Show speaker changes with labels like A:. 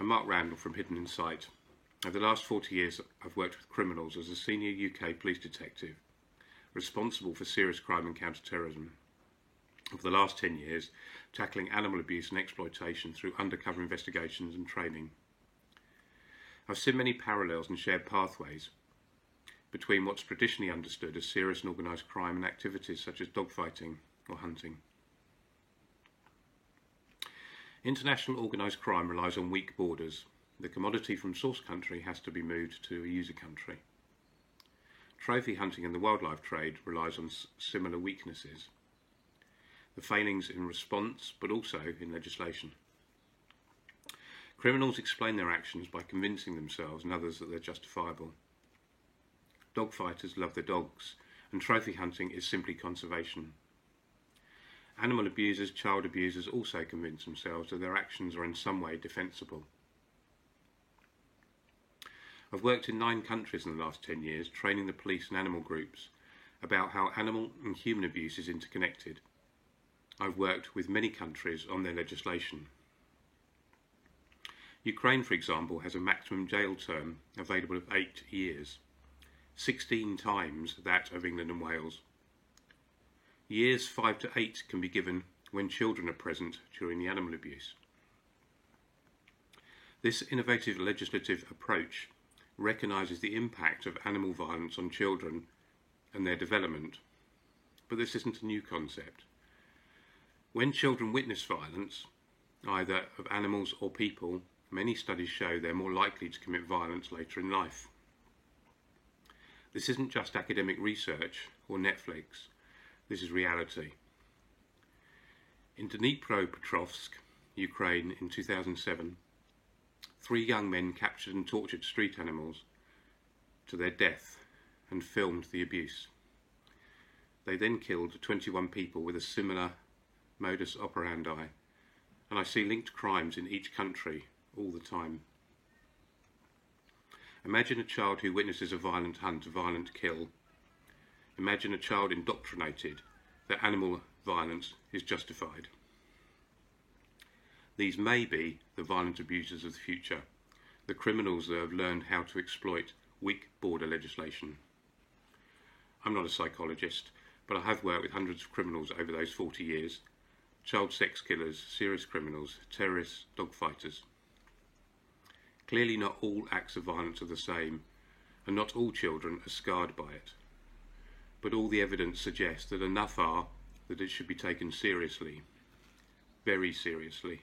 A: I'm Mark Randall from Hidden Insight. Over the last 40 years, I've worked with criminals as a senior UK police detective, responsible for serious crime and counter-terrorism. Over the last 10 years, tackling animal abuse and exploitation through undercover investigations and training. I've seen many parallels and shared pathways between what's traditionally understood as serious and organised crime and activities such as dogfighting or hunting. International organised crime relies on weak borders. The commodity from source country has to be moved to a user country. Trophy hunting and the wildlife trade relies on similar weaknesses. The failings in response, but also in legislation. Criminals explain their actions by convincing themselves and others that they're justifiable. Dogfighters love their dogs, and trophy hunting is simply conservation. Animal abusers, child abusers also convince themselves that their actions are in some way defensible. I've worked in 9 countries in the last 10 years, training the police and animal groups about how animal and human abuse is interconnected. I've worked with many countries on their legislation. Ukraine, for example, has a maximum jail term available of 8 years, 16 times that of England and Wales. Years 5 to 8 can be given when children are present during the animal abuse. This innovative legislative approach recognises the impact of animal violence on children and their development, but this isn't a new concept. When children witness violence, either of animals or people, many studies show they're more likely to commit violence later in life. This isn't just academic research or Netflix. This is reality. In Dnipropetrovsk, Ukraine, in 2007, 3 young men captured and tortured street animals to their death and filmed the abuse. They then killed 21 people with a similar modus operandi, and I see linked crimes in each country all the time. Imagine a child who witnesses a violent hunt, a violent kill. Imagine a child indoctrinated that animal violence is justified. These may be the violent abusers of the future, the criminals that have learned how to exploit weak border legislation. I'm not a psychologist, but I have worked with hundreds of criminals over those 40 years. Child sex killers, serious criminals, terrorists, dogfighters. Clearly not all acts of violence are the same, and not all children are scarred by it. But all the evidence suggests that enough are that it should be taken seriously, very seriously.